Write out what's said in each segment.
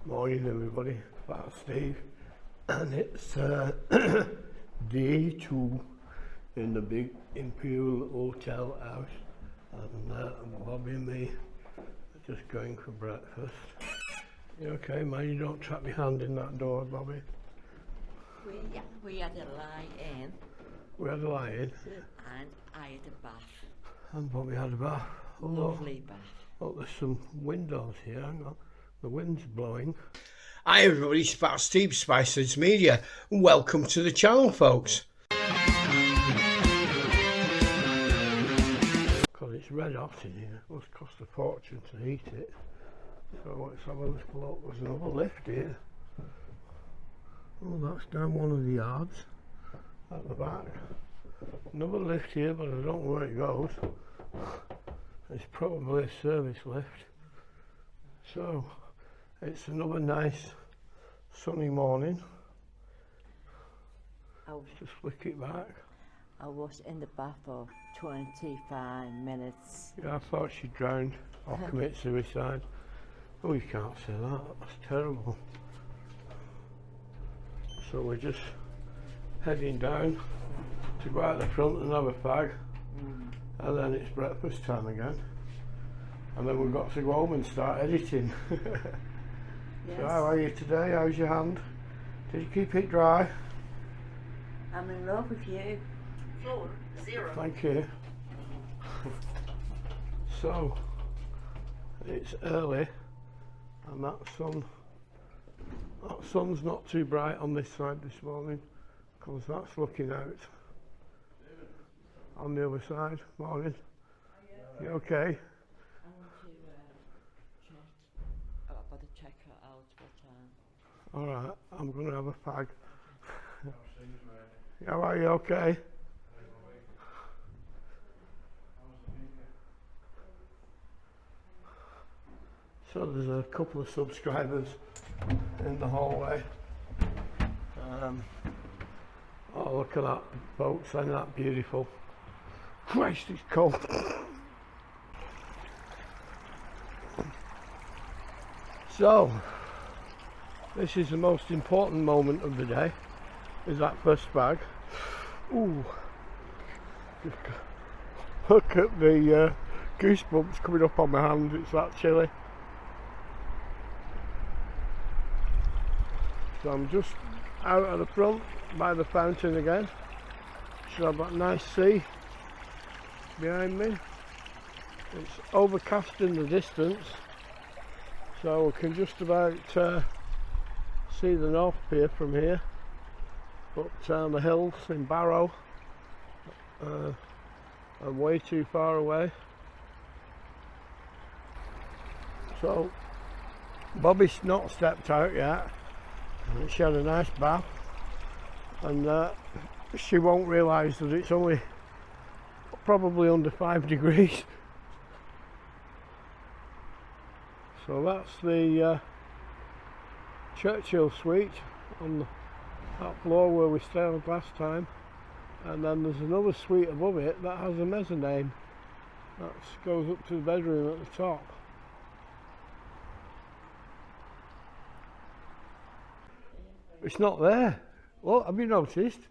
Morning everybody, that's Steve, and it's day 2 in the big Imperial Hotel house, and Bobbie and me are just going for breakfast. You okay, man? You don't trap your hand in that door, Bobbie? We had a lie-in. We had a lie-in? And I had a bath. And Bobbie had a bath. Oh, Lovely bath. Oh, there's some windows here, hang on. The wind's blowing. Hi everybody, it's about Steve Spices Media. Welcome to the channel, folks. Because it's red hot in here, it must cost a fortune to heat it. So let's have a little look. There's another lift here. Oh, that's down one of the yards at the back. Another lift here, but I don't know where it goes. It's probably a service lift. So it's another nice sunny morning. Just flick it back. I was in the bath for 25 minutes. Yeah, I thought she drowned or commit suicide. Oh, you can't say that. That's terrible. So we're just heading down to go out the front and have a fag. And then it's breakfast time again. And then we've got to go home and start editing. Yes. So how are you today? How's your hand? Did you keep it dry? I'm in love with you. 4-0. Thank you. So it's early and that sun's not too bright on this side this morning because that's looking out on the other side. Morning. You okay? I've got to check her out what time. Alright, I'm going to have a fag. How are you? Okay? So there's a couple of subscribers in the hallway. Oh, look at that, folks, isn't that beautiful? Christ, it's cold. So, this is the most important moment of the day, is that first bag. Ooh, look at the goosebumps coming up on my hand, it's that chilly. So I'm just out at the front by the fountain again. Should have that nice sea behind me. It's overcast in the distance, so we can just about see the North Pier from here. But the hills in Barrow are way too far away. So Bobbie's not stepped out yet. She had a nice bath, and she won't realise that it's only probably under 5 degrees. So that's the Churchill suite on that floor where we stayed last time, and then there's another suite above it that has a mezzanine that goes up to the bedroom at the top. It's not there. Well, have you noticed?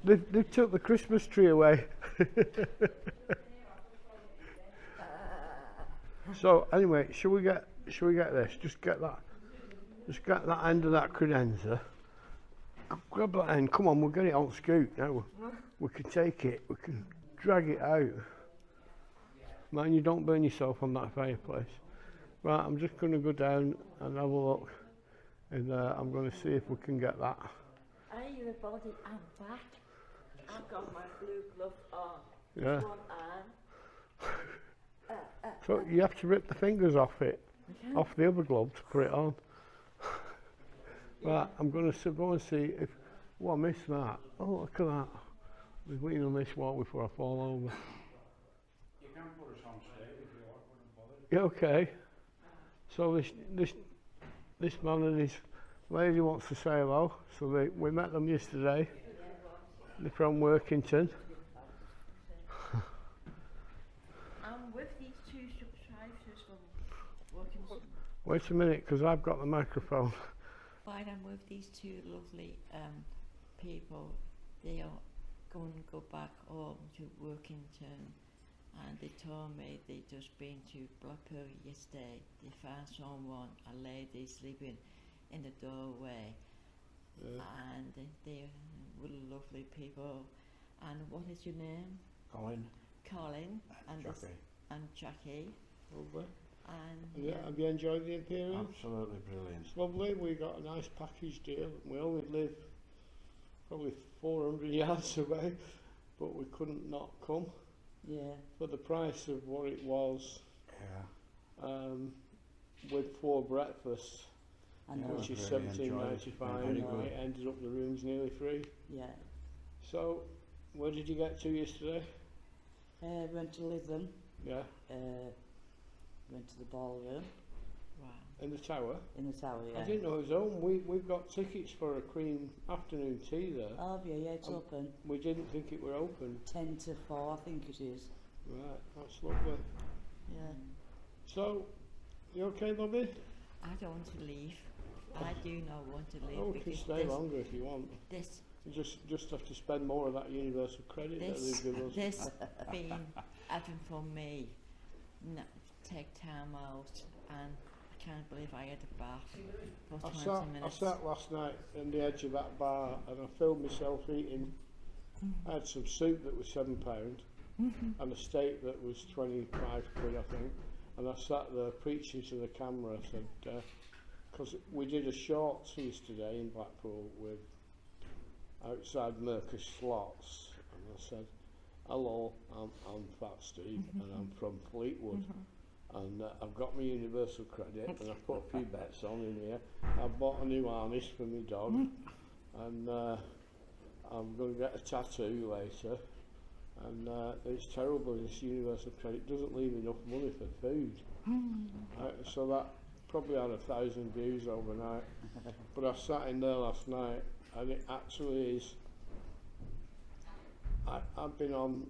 They took the Christmas tree away. So anyway, shall we get this? Just get that end of that credenza. Grab that end. Come on, we'll get it on scoot now. We can take it. We can drag it out. Man, you don't burn yourself on that fireplace. Right, I'm just going to go down and have a look. And I'm going to see if we can get that. Hi everybody, I'm back. I've got my blue glove on. Yeah. One arm. So you have to rip the fingers off it, off the other glove to put it on. Right, I'm going to go and see if. Oh, I missed that. Oh, look at that. We've leaned on this wall before I fall over. You can put us on stage if you want, wouldn't bother. Yeah, okay. So this man and his lady wants to say hello. So we met them yesterday. They're from Workington. I'm with these two subscribers from Workington. Wait a minute, because I've got the microphone. While I'm with these two lovely people, they are going to go back home to Workington, and they told me they just been to Blackpool yesterday. They found someone, a lady sleeping in the doorway, and they were lovely people. And what is your name? Colin. Colin and Jackie. and Jackie. Lovely. And Have you enjoyed the Imperial? Absolutely brilliant. It's lovely. We got a nice package deal. We only live probably 400 yards away, but we couldn't not come yeah, for the price of what it was. Yeah. With 4 breakfasts, and Yeah. which is Really enjoyed it. $17.95, Very and good. it ended up the room's nearly free. yeah. So, where did you get to yesterday? Went to Lytham, Yeah, went to the ballroom Wow. in the tower. in the tower, yeah. I didn't know it was open. We've got tickets for a cream afternoon tea there. Oh, yeah, it's open. We didn't think it were open. 10 to 4, I think it is. Right, that's lovely. Yeah. So, you okay, Bobbie? I don't want to leave. I do not want to leave Oh, we can because stay longer if you want. this You just have to spend more of that universal credit that this they give us. this been having for me. Take time out, and I can't believe I had a bath for 20 I minutes. sat last night on the edge of that bar and I filmed myself eating. I had some soup that was £7 and a steak that was 25 quid, I think. And I sat there preaching to the camera. I said, because we did a shorts yesterday in Blackpool with outside Mercus Slots, and I said, hello, I'm Fat Steve and I'm from Fleetwood. And I've got my universal credit and I've put a few bets on in here. I bought a new harness for my dog and I'm going to get a tattoo later. And it's terrible, this universal credit doesn't leave enough money for food. So that probably had 1,000 views overnight. But I sat in there last night and it actually is. I've been on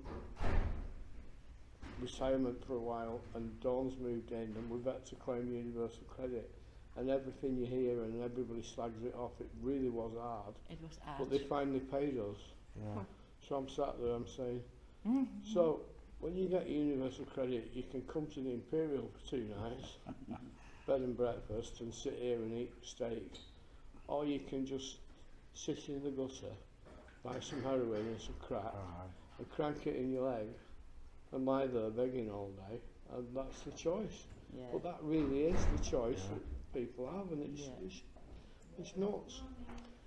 retirement for a while and Dawn's moved in and we've had to claim universal credit, and everything you hear and everybody slags it off, it really was hard, It was but they hard. finally paid us. Yeah. So I'm sat there, I'm saying, so when you get universal credit you can come to the Imperial for 2 nights, bed and breakfast, and sit here and eat steak, or you can just sit in the gutter, buy some heroin and some crack Alright. and crank it in your leg and lie there begging all day, and that's the choice. Yeah. But that really is the choice Yeah. that people have, and it's, Yeah. it's nuts.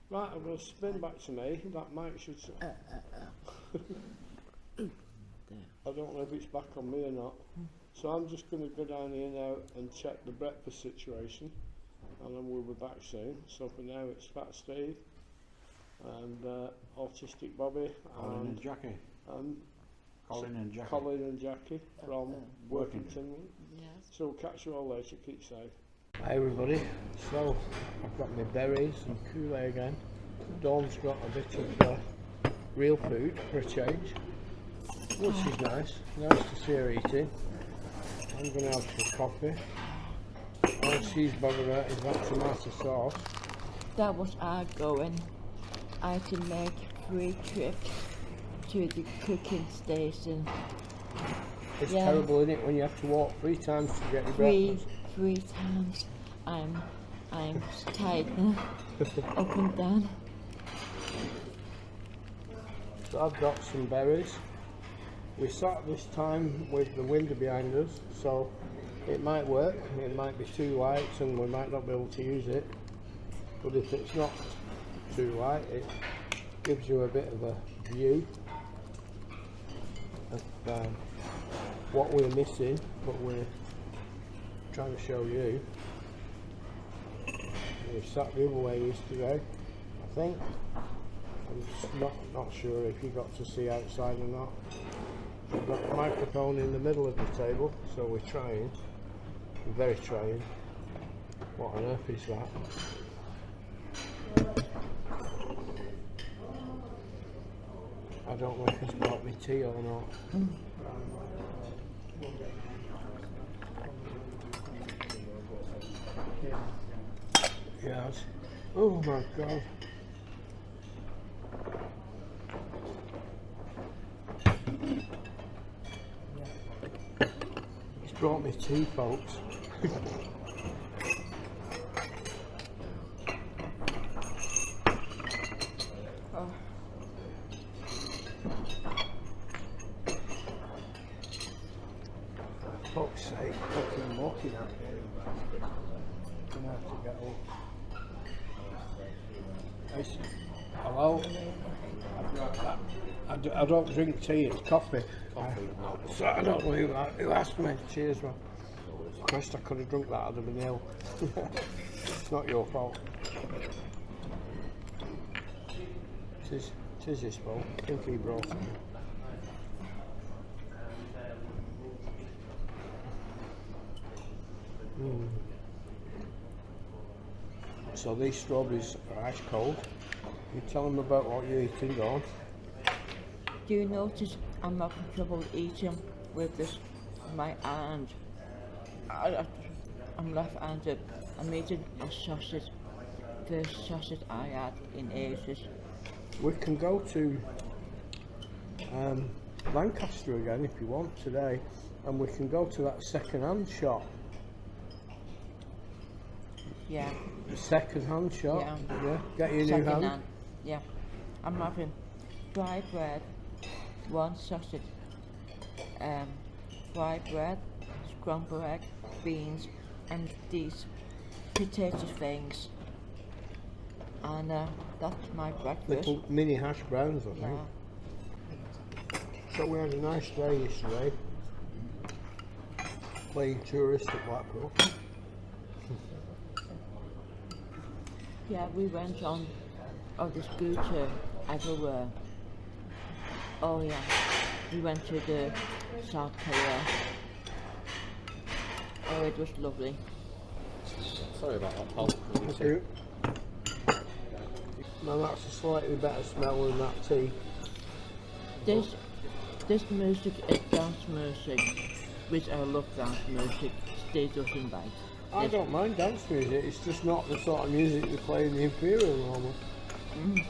Right, I'm going to spin back to me. That mic should. I don't know if it's back on me or not. So I'm just going to go down here now and check the breakfast situation, and then we'll be back soon. So for now, it's Fat Steve and Autistic Bobbie Colin and Jackie. and Colin and Jackie. Colin and Jackie from Workington. Workington. Yes. So we'll catch you all later. Keep safe. Hi everybody. So I've got my berries and Kool-Aid again. Dawn's got a bit of real food for a change, which is nice. Nice to see her eating. I'm going to have some coffee. All she's bothered about is that tomato sauce. That was our going. I had to make 3 trips to the cooking station. It's Yeah. terrible, isn't it, when you have to walk 3 times to get your Three breakfast. times. I'm tired now. Up and down. So I've got some berries. We sat this time with the window behind us, so it might work. It might be too light and we might not be able to use it. But if it's not too light, it gives you a bit of a view of what we're missing, but we're trying to show you. We sat the other way yesterday, I think. I'm just not sure if you got to see outside or not. We've got the microphone in the middle of the table, so we're trying. We're very trying. What on earth is that? I don't know if he's brought me tea or not. Yes. Oh my God. He's brought me tea, folks. Oh, Fuck's sake, fucking walking out there. Gonna have to get up. Hello? I don't drink tea, it's coffee. So I don't know who asked me. Cheers, man. Christ, I could have drunk that, I'd have been ill. It's not your fault. Tis his fault. I think he brought it. So these strawberries are ice cold. You tell them about what you're eating, go on. do you notice I'm having trouble eating with this my hand? I'm left-handed. I'm eating a sausage, first sausage I had in ages. We can go to Lancaster again if you want today, and we can go to that second-hand shop. Yeah. The second-hand shop? Yeah. Get your new hand. Second-hand. Yeah. I'm having dry bread, one sausage, fried bread, scrambled egg, beans, and these potato things. And that's my breakfast. Little mini hash browns, I think. Yeah. So we had a nice day yesterday, playing tourist at Blackpool. Yeah, we went on the scooter everywhere. Oh yeah, we went to the South Korea. Oh, it was lovely. Sorry about that, Paul. Thank you. Now that's a slightly better smell than that tea. This music is dance music, which I love dance music. Stay doesn't like. I don't mind dance music, it's just not the sort of music they play in the Imperial normally. Mm.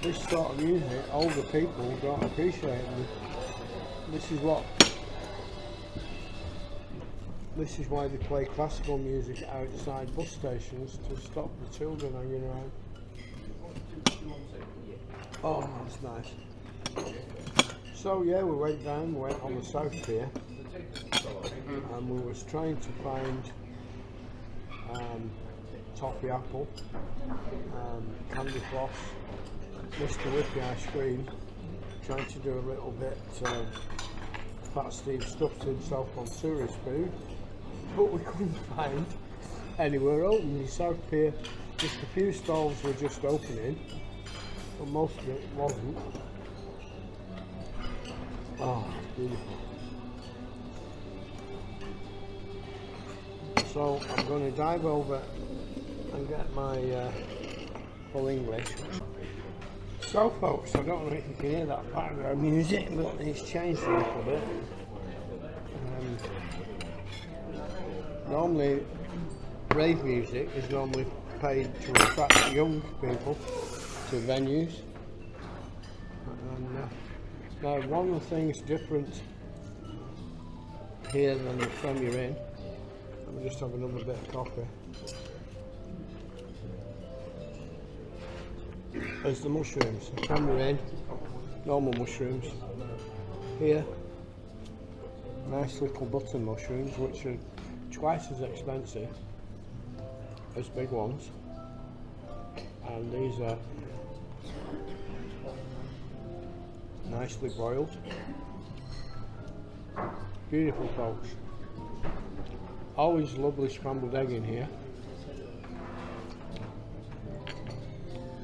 This sort of music, older people don't appreciate it. This is why they play classical music outside bus stations to stop the children hanging around. Oh, that's nice. So yeah, we went on the South Pier, and we was trying to find toffee apple, candy floss, Mr. Whippy ice cream, trying to do a little bit Fat Steve stuffed himself on tourist food, but we couldn't find anywhere open. The South Pier, just a few stalls were just opening, but most of it wasn't. Oh, it's beautiful. So I'm going to dive over and get my full English. So folks, I don't know if you can hear that background music, but it's changed a little bit. Normally, rave music is normally paid to attract young people to venues. And, now, one of the things different here than the Premier Inn, let me just have another bit of coffee, is the mushrooms. The Premier Inn, normal mushrooms. Here, nice little button mushrooms, which are twice as expensive as big ones. And these are nicely boiled. Beautiful, folks. Always lovely scrambled egg in here.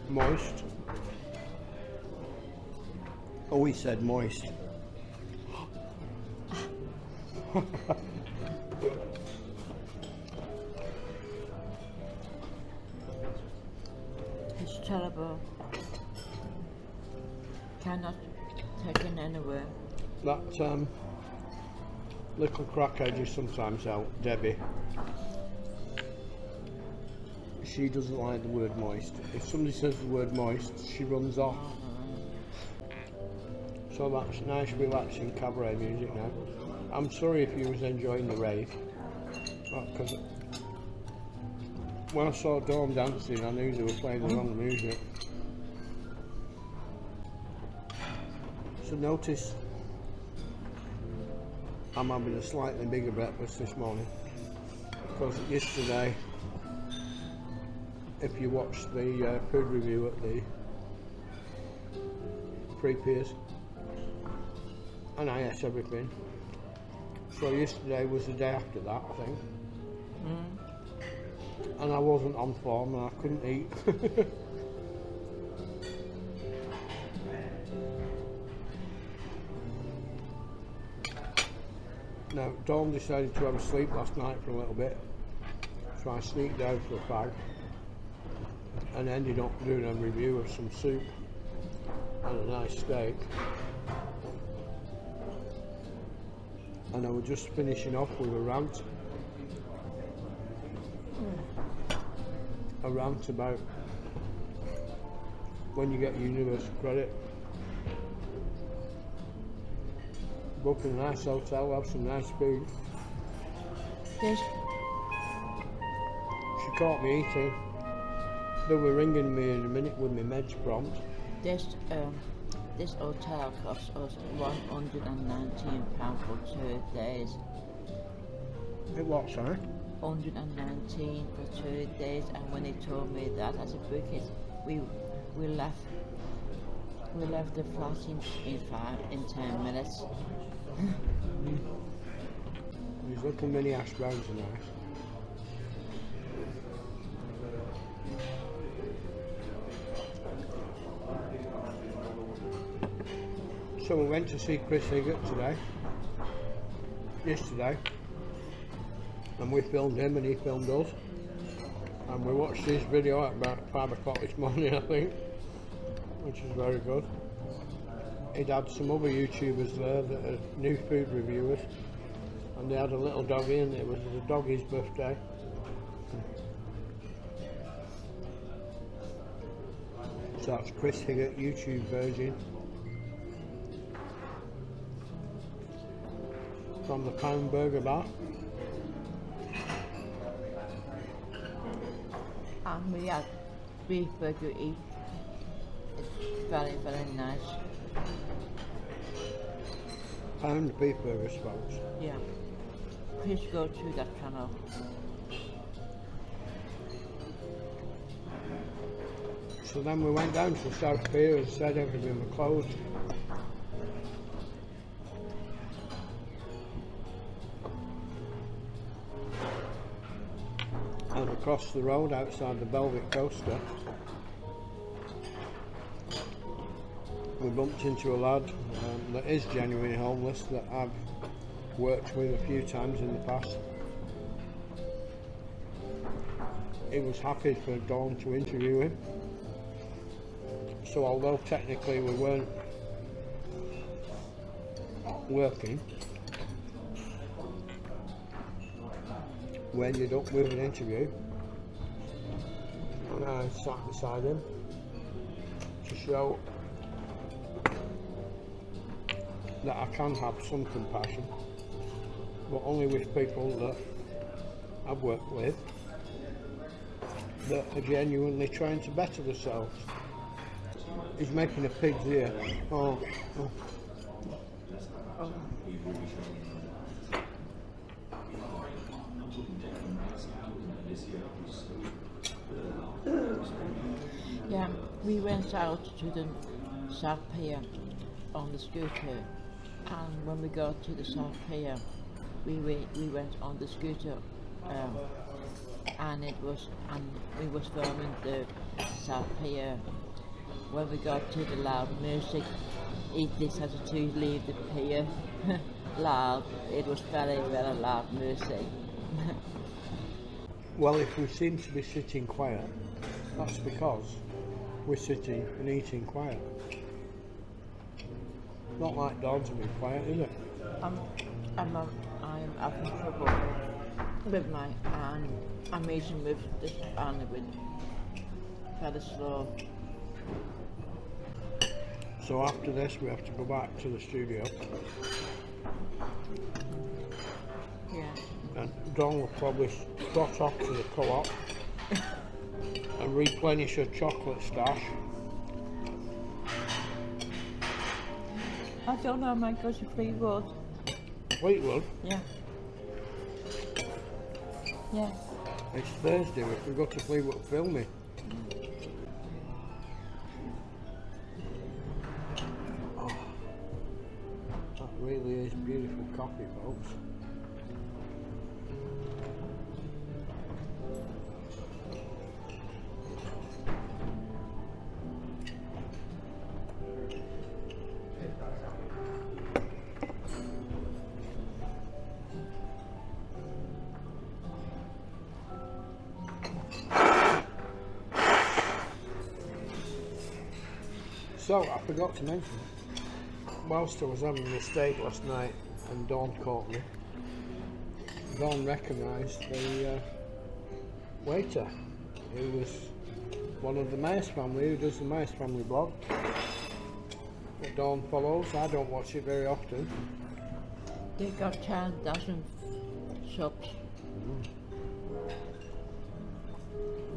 Moist. Oh, he said moist. It's terrible. Cannot take it anywhere. That little crackhead you sometimes help, Debbie. She doesn't like the word moist. If somebody says the word moist, she runs off. So that's nice, relaxing cabaret music now. I'm sorry if you was enjoying the rave, because when I saw Dawn dancing, I knew they were playing the wrong music. So notice I'm having a slightly bigger breakfast this morning, because yesterday, if you watched the food review at the Free Piers, and I ate everything. So yesterday was the day after that, I think. And I wasn't on form and I couldn't eat. Now, Dawn decided to have a sleep last night for a little bit, so I sneaked down for a fag and ended up doing a review of some soup and a nice steak. And I was just finishing off with a rant. A rant about when you get universal credit. Book in a nice hotel, have some nice food. There's, She caught me eating. They were ringing me in a minute with my meds prompt. this hotel costs us £119 for 2 days. It what, sorry? 119 for 2 days, and when they told me that as a bucket, we left the flat in 10 minutes. These little mini hash browns are nice. So we went to see Chris Higgett yesterday, and we filmed him and he filmed us, and we watched his video at about 5 o'clock this morning, I think, which is very good. He'd had some other YouTubers there that are new food reviewers, and they had a little doggy, and it was the doggie's birthday. So that's Chris Higgett YouTube version from the Pound Burger Bar. And we had beef burger eat. It's very, very nice. Pound beef burgers, folks. Yeah. Please go to that channel. So then we went down to South Pier and said everything was closed. And across the road outside the Velvet Coaster, we bumped into a lad that is genuinely homeless that I've worked with a few times in the past. He was happy for Dawn to interview him. So although technically we weren't working, we ended up with an interview, and I sat beside him to show that I can have some compassion, but only with people that I've worked with that are genuinely trying to better themselves. He's making a pig's ear. Oh. Yeah, we went out to the South Pier on the scooter, and when we got to the South Pier, we went on the scooter, and we was filming the South Pier. When we got to the loud music, it decided to leave the pier loud. It was very, very loud music. Well, if we seem to be sitting quiet, that's because we're sitting and eating quiet. Not like dogs will be quiet, is it? I'm I'm having trouble with my hand. I'm eating with this hand with very slow. So after this we have to go back to the studio. Yeah. And Dawn will probably trot off to the co-op and replenish her chocolate stash. I don't know, I might go to Fleetwood. Fleetwood, Yeah. Yeah. it's Thursday, we can go to Fleetwood filming. Oh, that really is beautiful coffee, folks. So, I forgot to mention, whilst I was having a steak last night and Dawn caught me, Dawn recognised the waiter, who was one of the Myers family, who does the Myers family blog that Dawn follows. I don't watch it very often. They got 10,000 subs.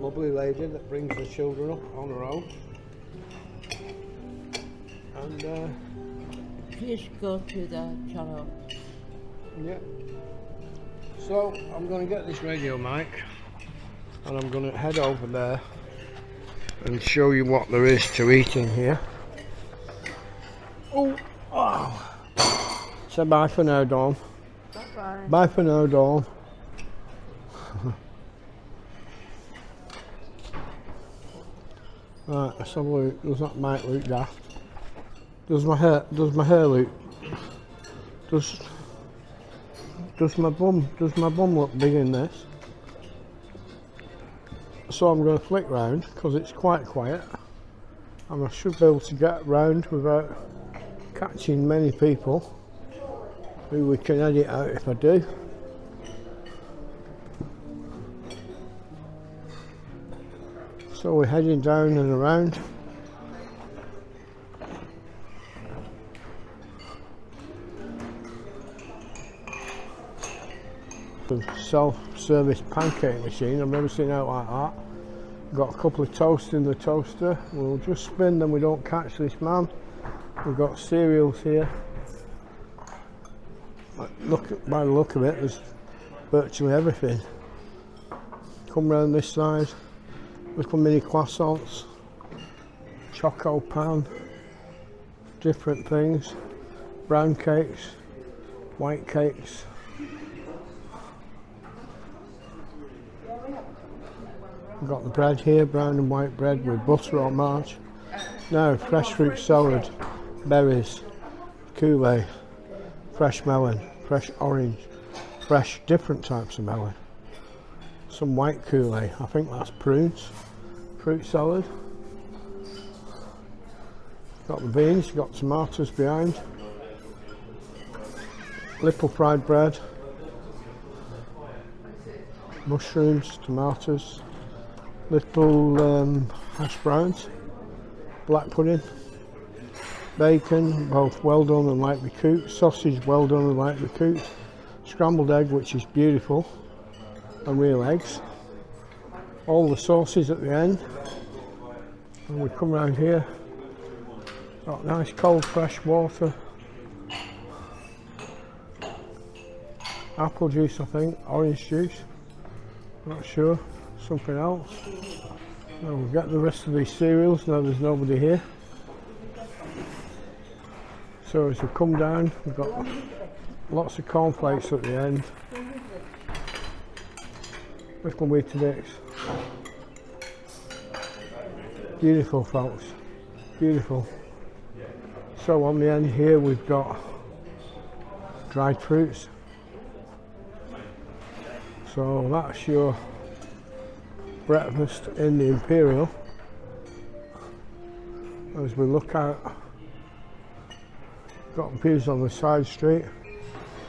Lovely lady that brings the children up on her own. And Please go to the channel. yeah. So I'm going to get this radio mic and I'm going to head over there and show you what there is to eat in here. Oh, wow. Say bye for now, Dawn. Bye-bye. Bye for now, Dawn. Right, let's have a look. Does that mic look daft? Does my hair look? Does my bum look big in this? So I'm going to flick round because it's quite quiet and I should be able to get round without catching many people, who we can edit out if I do. So we're heading down and around. The self-service pancake machine, I've never seen it out like that. Got a couple of toasts in the toaster. We'll just spin them, we don't catch this man. We've got cereals here. By the look of it, there's virtually everything. Come round this side, little mini croissants, choco pan, different things, brown cakes, white cakes. We've got the bread here, brown and white bread with butter or marge. Now, fresh fruit salad, berries, Kool-Aid, fresh melon, fresh orange, fresh different types of melon. Some white Kool-Aid, I think that's prunes, fruit salad. Got the beans, got tomatoes behind. Little fried bread, mushrooms, tomatoes. Little hash browns, black pudding, bacon, both well done and lightly cooked, sausage well done and lightly cooked, scrambled egg, which is beautiful, and real eggs. All the sauces at the end. And we come round here, got nice cold fresh water, apple juice I think, orange juice, not sure. Something else. Now we'll get the rest of these cereals now there's nobody here. So as we come down, we've got lots of cornflakes at the end. Little Weetabix. Beautiful, folks. Beautiful. So on the end here we've got dried fruits. So that's your breakfast in the Imperial. As we look out, got views on the side street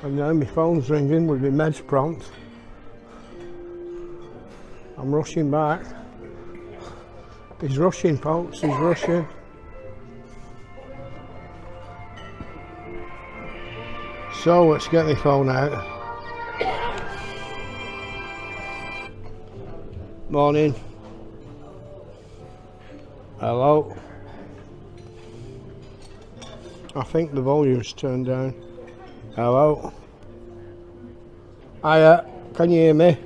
And now my phone's ringing with my meds prompt. I'm rushing back. He's rushing, folks, he's rushing. So let's get the phone out. Morning. Hello. I think the volume's turned down. Hello. Hiya, can you hear me?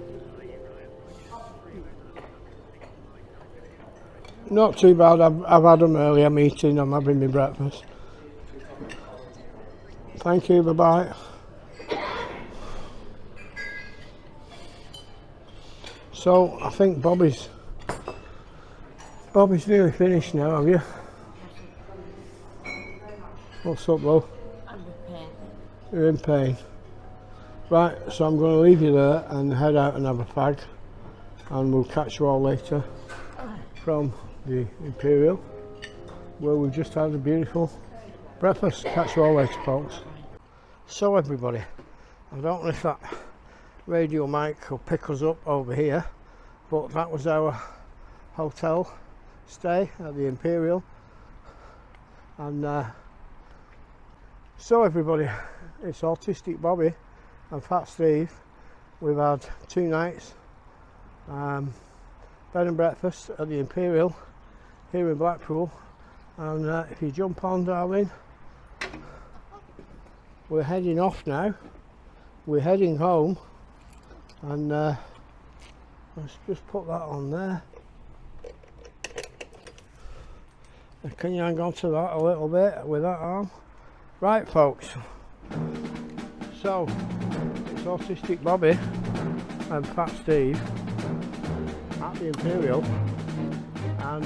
Not too bad. I've had an earlier meeting. I'm having my breakfast. Thank you, bye-bye. So, I think Bobbie's nearly finished now, have you? What's up, love? I'm in pain. You're in pain. Right, so I'm going to leave you there and head out and have a fag. And we'll catch you all later from the Imperial, where we've just had a beautiful breakfast. Catch you all later, folks. So everybody, I don't know if that radio mic will pick us up over here, but that was our hotel stay at the Imperial. And so everybody, it's Autistic Bobbie and Fat Steve. We've had 2 nights bed and breakfast at the Imperial here in Blackpool, and if you jump on, darling, we're heading off now. We're heading home, and let's just put that on there. Can you hang on to that a little bit with that arm? Right, folks, so it's Autistic Bobbie and Fat Steve at the Imperial, and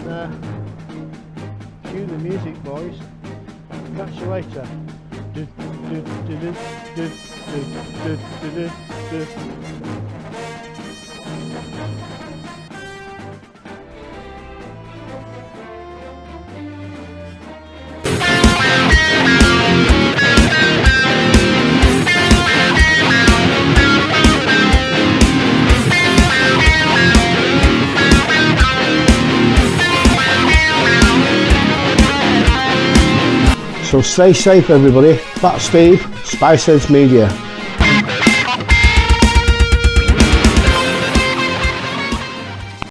cue the music, boys. Catch you later. So stay safe, everybody. Fat Steve, Spiceheads Media.